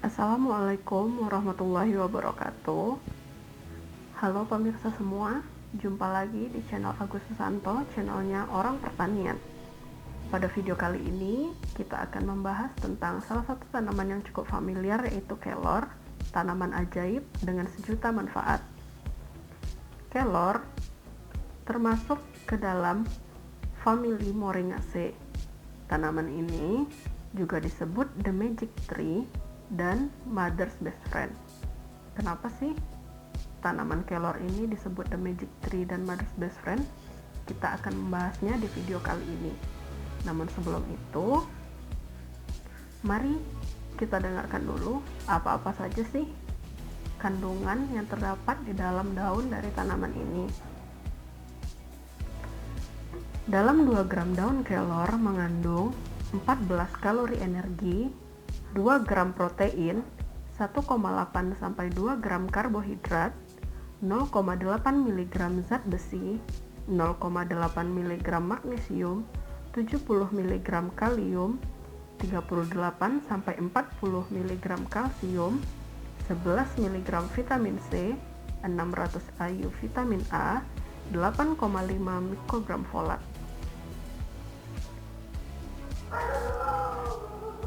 Assalamualaikum warahmatullahi wabarakatuh. Halo pemirsa semua, jumpa lagi di channel Agus Susanto, channelnya Orang Pertanian. Pada video kali ini, kita akan membahas tentang salah satu tanaman yang cukup familiar, yaitu kelor, tanaman ajaib dengan sejuta manfaat. Kelor termasuk ke dalam famili Moringaceae. Tanaman ini juga disebut the magic tree dan mother's best friend. Kenapa sih tanaman kelor ini disebut the magic tree dan mother's best friend? Kita akan membahasnya di video kali ini. Namun sebelum itu, mari kita dengarkan dulu apa-apa saja sih kandungan yang terdapat di dalam daun dari tanaman ini. Dalam 2 gram daun kelor mengandung 14 kalori energi, 2 gram protein, 1,8 sampai 2 gram karbohidrat, 0,8 mg zat besi, 0,8 mg magnesium, 70 mg kalium, 38 sampai 40 mg kalsium, 11 mg vitamin C, 600 IU vitamin A, 8,5 mikrogram folat.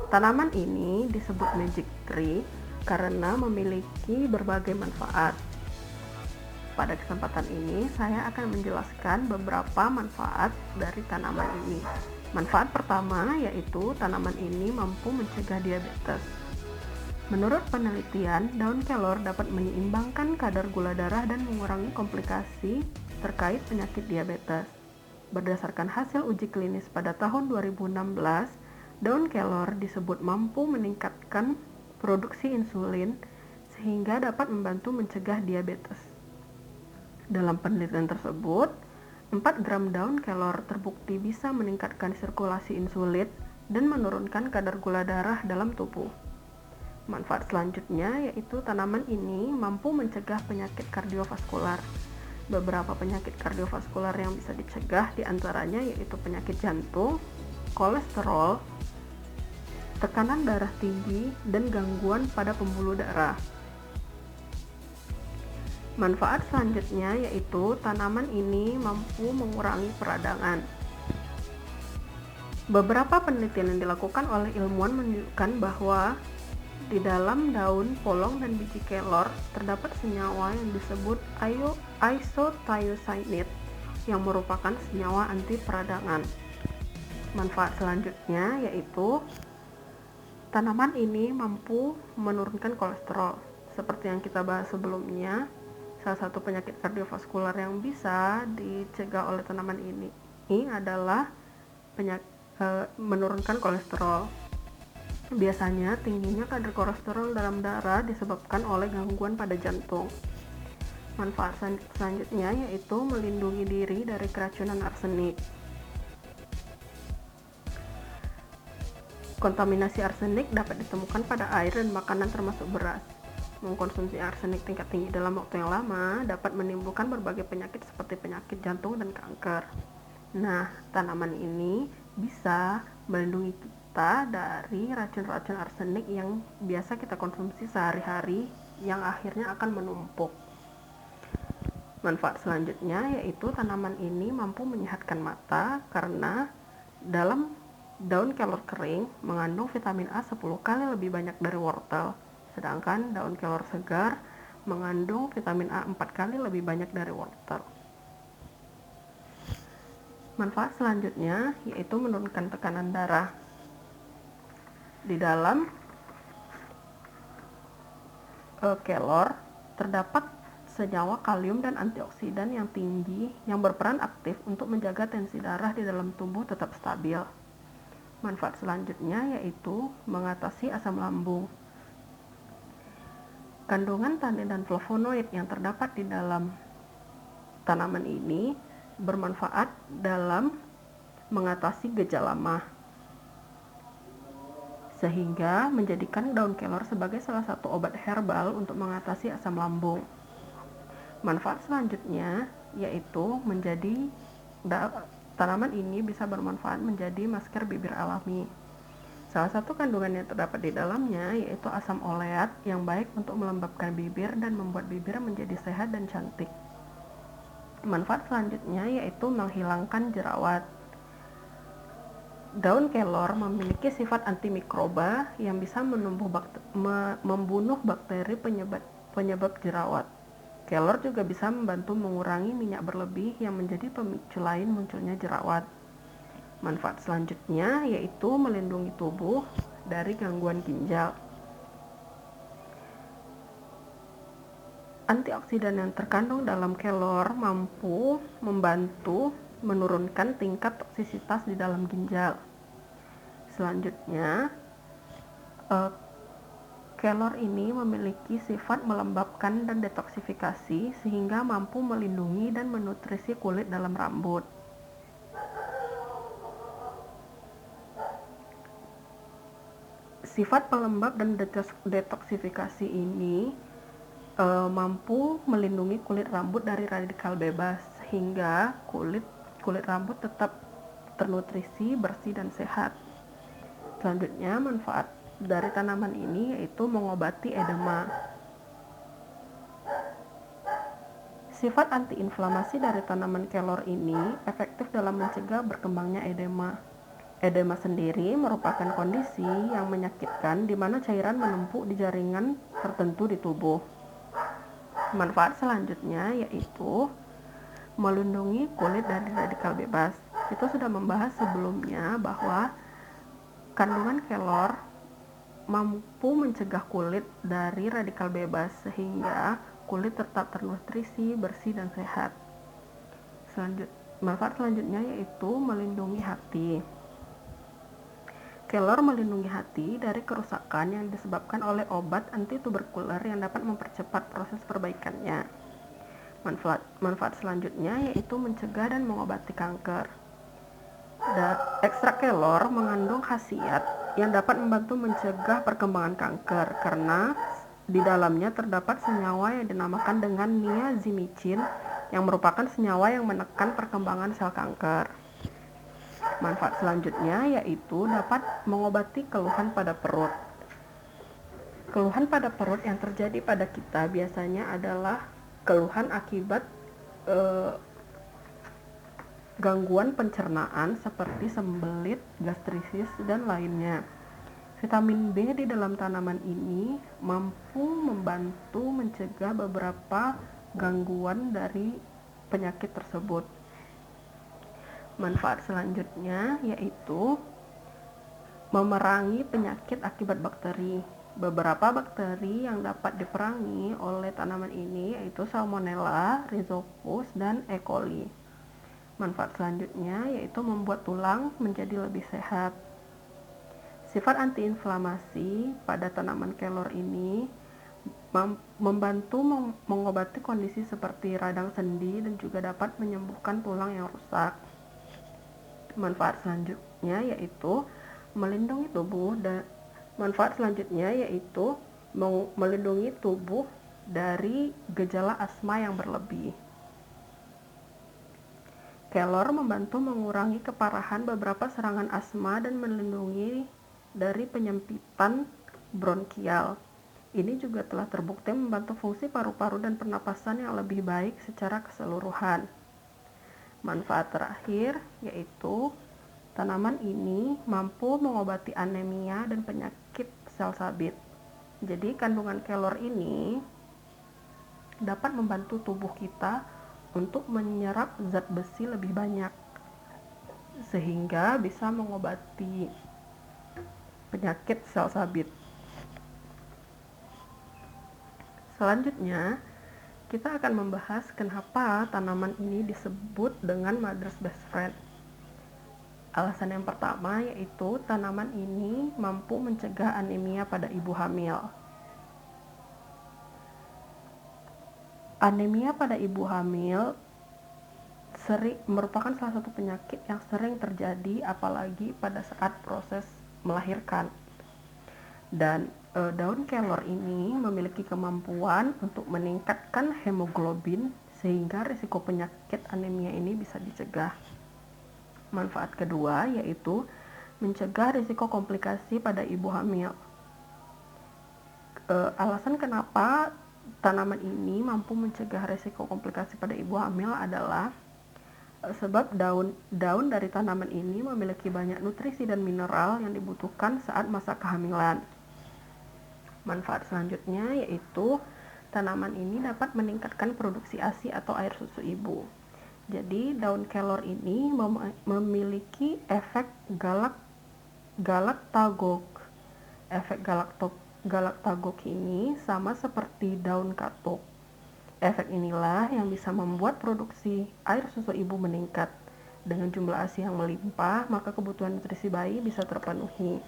Tanaman ini disebut magic tree karena memiliki berbagai manfaat. Pada kesempatan ini, saya akan menjelaskan beberapa manfaat dari tanaman ini. Manfaat pertama yaitu tanaman ini mampu mencegah diabetes. Menurut penelitian, daun kelor dapat menyeimbangkan kadar gula darah dan mengurangi komplikasi terkait penyakit diabetes. Berdasarkan hasil uji klinis pada tahun 2016, daun kelor disebut mampu meningkatkan produksi insulin sehingga dapat membantu mencegah diabetes. Dalam penelitian tersebut, 4 gram daun kelor terbukti bisa meningkatkan sirkulasi insulin dan menurunkan kadar gula darah dalam tubuh. Manfaat selanjutnya yaitu tanaman ini mampu mencegah penyakit kardiovaskular. Beberapa penyakit kardiovaskular yang bisa dicegah diantaranya yaitu penyakit jantung, kolesterol, tekanan darah tinggi, dan gangguan pada pembuluh darah. Manfaat selanjutnya yaitu tanaman ini mampu mengurangi peradangan. Beberapa penelitian yang dilakukan oleh ilmuwan menunjukkan bahwa di dalam daun, polong, dan biji kelor terdapat senyawa yang disebut isothiocyanate yang merupakan senyawa anti peradangan. Manfaat selanjutnya yaitu tanaman ini mampu menurunkan kolesterol. Seperti yang kita bahas sebelumnya, salah satu penyakit kardiovaskular yang bisa dicegah oleh tanaman ini adalah menurunkan kolesterol. Biasanya tingginya kadar kolesterol dalam darah disebabkan oleh gangguan pada jantung. Manfaat selanjutnya yaitu melindungi diri dari keracunan arsenik. Kontaminasi arsenik dapat ditemukan pada air dan makanan termasuk beras. Mengkonsumsi arsenik tingkat tinggi dalam waktu yang lama dapat menimbulkan berbagai penyakit seperti penyakit jantung dan kanker. Nah, tanaman ini bisa melindungi kita dari racun-racun arsenik yang biasa kita konsumsi sehari-hari yang akhirnya akan menumpuk. Manfaat selanjutnya yaitu tanaman ini mampu menyehatkan mata karena dalam daun kelor kering mengandung vitamin A 10 kali lebih banyak dari wortel, sedangkan daun kelor segar mengandung vitamin A 4 kali lebih banyak dari wortel. Manfaat selanjutnya yaitu menurunkan tekanan darah. Di dalam kelor terdapat senyawa kalium dan antioksidan yang tinggi yang berperan aktif untuk menjaga tensi darah di dalam tubuh tetap stabil. Manfaat selanjutnya yaitu mengatasi asam lambung. Kandungan tanin dan flavonoid yang terdapat di dalam tanaman ini bermanfaat dalam mengatasi gejala MAH, sehingga menjadikan daun kelor sebagai salah satu obat herbal untuk mengatasi asam lambung. Manfaat selanjutnya yaitu tanaman ini bisa bermanfaat menjadi masker bibir alami. Salah satu kandungan yang terdapat di dalamnya yaitu asam oleat yang baik untuk melembabkan bibir dan membuat bibir menjadi sehat dan cantik. Manfaat selanjutnya yaitu menghilangkan jerawat. Daun kelor memiliki sifat antimikroba yang bisa membunuh bakteri penyebab jerawat. Kelor juga bisa membantu mengurangi minyak berlebih yang menjadi pemicu lain munculnya jerawat. Manfaat selanjutnya yaitu melindungi tubuh dari gangguan ginjal. Antioksidan yang terkandung dalam kelor mampu membantu menurunkan tingkat toksisitas di dalam ginjal. Selanjutnya, kelor ini memiliki sifat melembabkan dan detoksifikasi sehingga mampu melindungi dan menutrisi kulit dalam rambut. Sifat pelembab dan detoksifikasi ini mampu melindungi kulit rambut dari radikal bebas sehingga kulit rambut tetap ternutrisi, bersih dan sehat. Selanjutnya, manfaat dari tanaman ini yaitu mengobati edema. Sifat antiinflamasi dari tanaman kelor ini efektif dalam mencegah berkembangnya edema. Edema sendiri merupakan kondisi yang menyakitkan di mana cairan menumpuk di jaringan tertentu di tubuh. Manfaat selanjutnya yaitu melindungi kulit dari radikal bebas. Kita sudah membahas sebelumnya bahwa kandungan kelor mampu mencegah kulit dari radikal bebas sehingga kulit tetap ternutrisi, bersih dan sehat. Manfaat selanjutnya yaitu melindungi hati. Kelor melindungi hati dari kerusakan yang disebabkan oleh obat antituberkuler yang dapat mempercepat proses perbaikannya. Manfaat selanjutnya yaitu mencegah dan mengobati kanker. Ekstrak kelor mengandung khasiat yang dapat membantu mencegah perkembangan kanker karena di dalamnya terdapat senyawa yang dinamakan dengan niazimicin yang merupakan senyawa yang menekan perkembangan sel kanker. Manfaat selanjutnya yaitu dapat mengobati keluhan pada perut. Keluhan pada perut yang terjadi pada kita biasanya adalah keluhan akibat gangguan pencernaan seperti sembelit, gastritis, dan lainnya. Vitamin B di dalam tanaman ini mampu membantu mencegah beberapa gangguan dari penyakit tersebut. Manfaat selanjutnya yaitu memerangi penyakit akibat bakteri. Beberapa bakteri yang dapat diperangi oleh tanaman ini yaitu Salmonella, Rhizopus, dan E. coli. Manfaat selanjutnya yaitu membuat tulang menjadi lebih sehat. Sifat antiinflamasi pada tanaman kelor ini membantu mengobati kondisi seperti radang sendi dan juga dapat menyembuhkan tulang yang rusak. Manfaat selanjutnya yaitu melindungi tubuh melindungi tubuh dari gejala asma yang berlebih. Kelor membantu mengurangi keparahan beberapa serangan asma dan melindungi dari penyempitan bronkial. Ini juga telah terbukti membantu fungsi paru-paru dan pernapasan yang lebih baik secara keseluruhan. Manfaat terakhir yaitu tanaman ini mampu mengobati anemia dan penyakit sel sabit. Jadi kandungan kelor ini dapat membantu tubuh kita untuk menyerap zat besi lebih banyak sehingga bisa mengobati penyakit sel sabit. Selanjutnya, kita akan membahas kenapa tanaman ini disebut dengan mother's best friend. Alasan yang pertama yaitu tanaman ini mampu mencegah anemia pada ibu hamil. Anemia pada ibu hamil merupakan salah satu penyakit yang sering terjadi apalagi pada saat proses melahirkan. Dan daun kelor ini memiliki kemampuan untuk meningkatkan hemoglobin sehingga risiko penyakit anemia ini bisa dicegah. Manfaat kedua yaitu mencegah risiko komplikasi pada ibu hamil. Alasan kenapa tanaman ini mampu mencegah risiko komplikasi pada ibu hamil adalah sebab daun dari tanaman ini memiliki banyak nutrisi dan mineral yang dibutuhkan saat masa kehamilan. Manfaat selanjutnya yaitu tanaman ini dapat meningkatkan produksi ASI atau air susu ibu. Jadi daun kelor ini memiliki efek galaktagog. Efek galaktagog ini sama seperti daun katuk. Efek inilah yang bisa membuat produksi air susu ibu meningkat. Dengan jumlah ASI yang melimpah, maka kebutuhan nutrisi bayi bisa terpenuhi.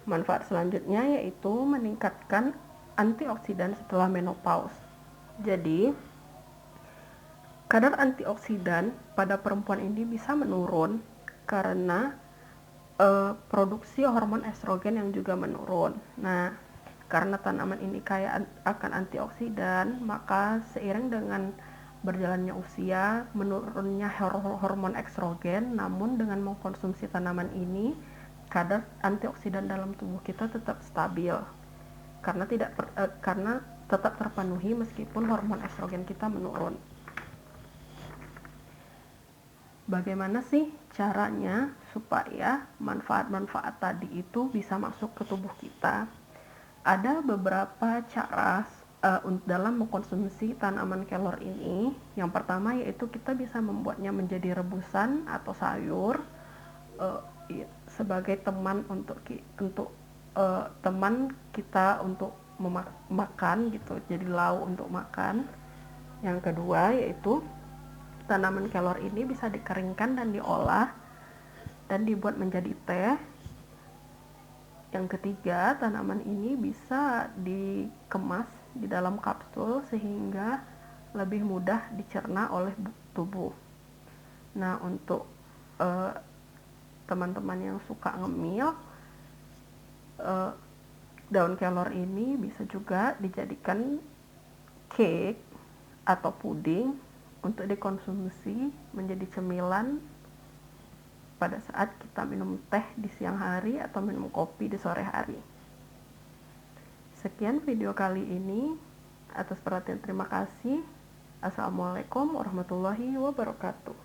Manfaat selanjutnya yaitu meningkatkan antioksidan setelah menopause. Jadi, kadar antioksidan pada perempuan ini bisa menurun karena produksi hormon estrogen yang juga menurun. Nah, karena tanaman ini kaya akan antioksidan, maka seiring dengan berjalannya usia, menurunnya hormon estrogen, namun dengan mengkonsumsi tanaman ini, kadar antioksidan dalam tubuh kita tetap stabil karena tetap terpenuhi meskipun hormon estrogen kita menurun. Bagaimana sih caranya supaya manfaat-manfaat tadi itu bisa masuk ke tubuh kita? Ada beberapa cara dalam mengkonsumsi tanaman kelor ini. Yang pertama yaitu kita bisa membuatnya menjadi rebusan atau sayur sebagai teman untuk teman kita untuk makan gitu, jadi lauk untuk makan. Yang kedua yaitu tanaman kelor ini bisa dikeringkan dan diolah dan dibuat menjadi teh. Yang ketiga, tanaman ini bisa dikemas di dalam kapsul sehingga lebih mudah dicerna oleh tubuh. Nah, untuk teman-teman yang suka ngemil, daun kelor ini bisa juga dijadikan cake atau puding untuk dikonsumsi menjadi cemilan pada saat kita minum teh di siang hari atau minum kopi di sore hari. Sekian video kali ini. Atas perhatian terima kasih. Assalamualaikum warahmatullahi wabarakatuh.